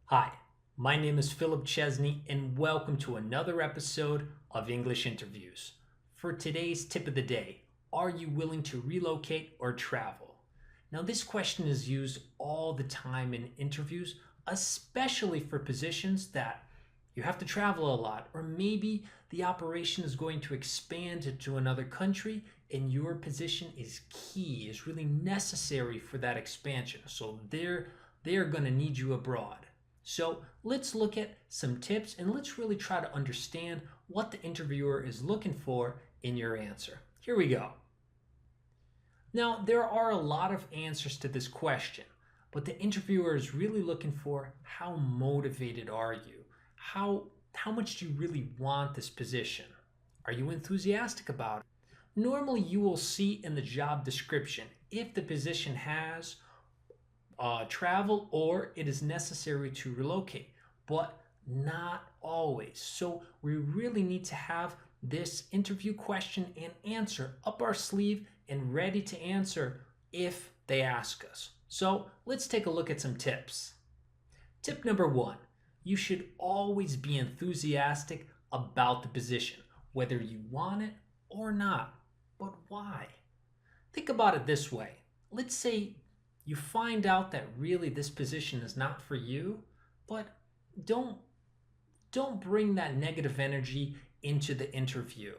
Hi, my name is Philip Chesney, and welcome to another episode of English Interviews. For today's tip of the day, are you willing to relocate or travel? Now, this question is used all the time in interviews, especially for positions that you have to travel a lot, or maybe the operation is going to expand to another country and your position is key, is really necessary for that expansion. So they're going to need you abroad. So let's look at some tips and let's really try to understand what the interviewer is looking for in your answer. Here we go. Now, there are a lot of answers to this question, but the interviewer is really looking for how motivated are you? How much do you really want this position? Are you enthusiastic about it? Normally, you will see in the job description if the position has travel or it is necessary to relocate, but not always. So we really need to have this interview question and answer up our sleeve and ready to answer if they ask us. So let's take a look at some tips. Tip number one, you should always be enthusiastic about the position, whether you want it or not. But why? Think about it this way. Let's say you find out that really this position is not for you, but don't bring that negative energy into the interview.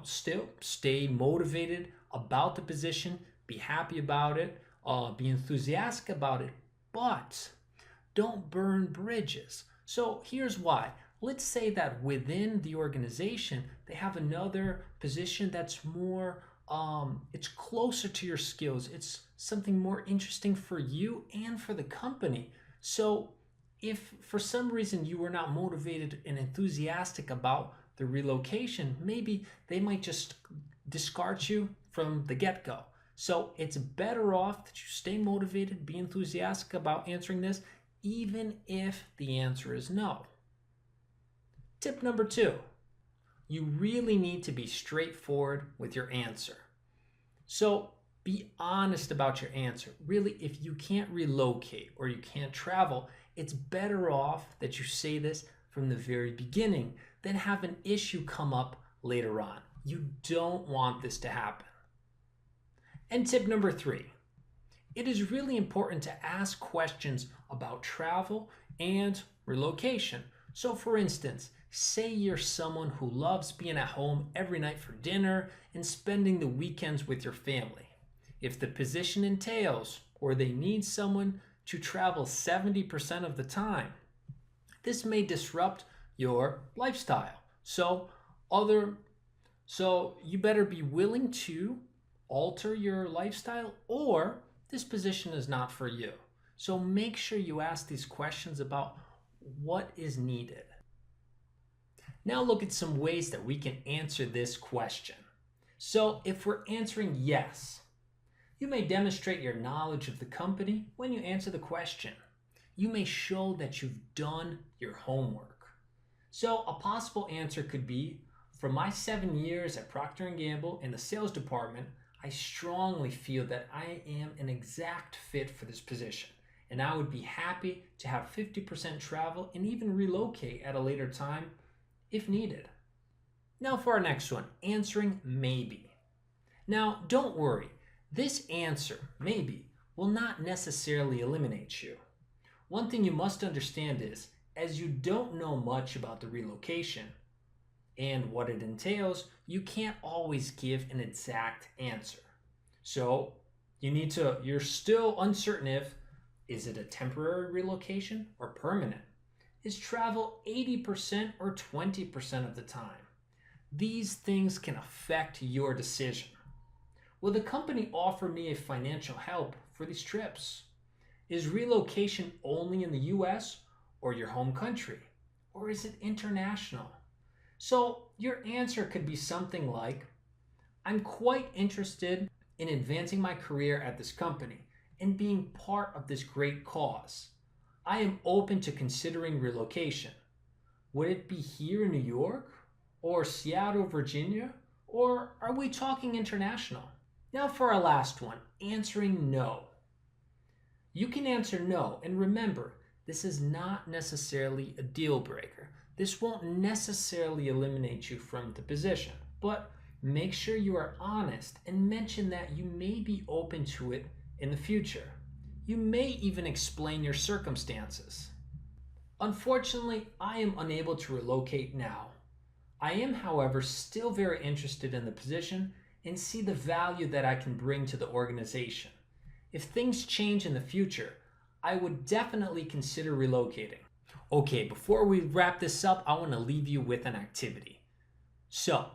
Still stay motivated about the position, be happy about it, be enthusiastic about it, but don't burn bridges. So here's why. Let's say that within the organization, they have another position that's more it's closer to your skills. It's something more interesting for you and for the company. So if for some reason you were not motivated and enthusiastic about the relocation, maybe they might just discard you from the get-go. So it's better off that you stay motivated, be enthusiastic about answering this, even if the answer is no. Tip number two, you really need to be straightforward with your answer. So be honest about your answer. Really, if you can't relocate or you can't travel, it's better off that you say this from the very beginning than have an issue come up later on. You don't want this to happen. And tip number three, it is really important to ask questions about travel and relocation. So for instance, say you're someone who loves being at home every night for dinner and spending the weekends with your family. If the position entails or they need someone to travel 70% of the time, this may disrupt your lifestyle. So you better be willing to alter your lifestyle or this position is not for you. So make sure you ask these questions about what is needed. Now look at some ways that we can answer this question. So if we're answering yes, you may demonstrate your knowledge of the company when you answer the question. You may show that you've done your homework. So a possible answer could be, from my 7 years at Procter & Gamble in the sales department, I strongly feel that I am an exact fit for this position, and I would be happy to have 50% travel and even relocate at a later time if needed. Now for our next one, answering maybe. Now don't worry, this answer, maybe, will not necessarily eliminate you. One thing you must understand is, as you don't know much about the relocation and what it entails, you can't always give an exact answer. So you're still uncertain if, is it a temporary relocation or permanent? Is travel 80% or 20% of the time? These things can affect your decision. Will the company offer me a financial help for these trips? Is relocation only in the US or your home country? Or is it international? So your answer could be something like, I'm quite interested in advancing my career at this company and being part of this great cause. I am open to considering relocation. Would it be here in New York or Seattle, Virginia? Or are we talking international? Now for our last one, answering no. You can answer no, and remember, This is not necessarily a deal breaker. This won't necessarily eliminate you from the position, but make sure you are honest and mention that you may be open to it in the future. You may even explain your circumstances. Unfortunately, I am unable to relocate now. I am, however, still very interested in the position and see the value that I can bring to the organization. If things change in the future, I would definitely consider relocating. Okay, before we wrap this up, I want to leave you with an activity. So,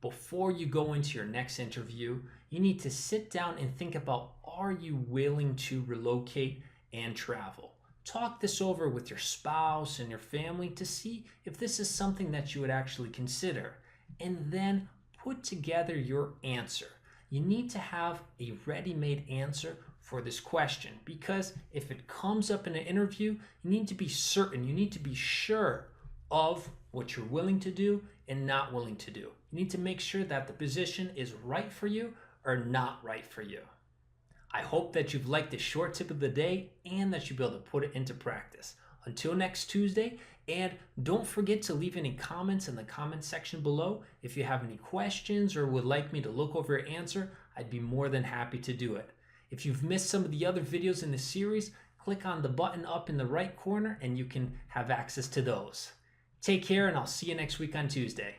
before you go into your next interview, you need to sit down and think about, are you willing to relocate and travel? Talk this over with your spouse and your family to see if this is something that you would actually consider. And then put together your answer. You need to have a ready-made answer for this question, because if it comes up in an interview, you need to be certain, you need to be sure of what you're willing to do and not willing to do. You need to make sure that the position is right for you or not right for you. I hope that you've liked this short tip of the day and that you'll be able to put it into practice. Until next Tuesday, and don't forget to leave any comments in the comment section below. If you have any questions or would like me to look over your answer, I'd be more than happy to do it. If you've missed some of the other videos in this series, click on the button up in the right corner and you can have access to those. Take care, and I'll see you next week on Tuesday.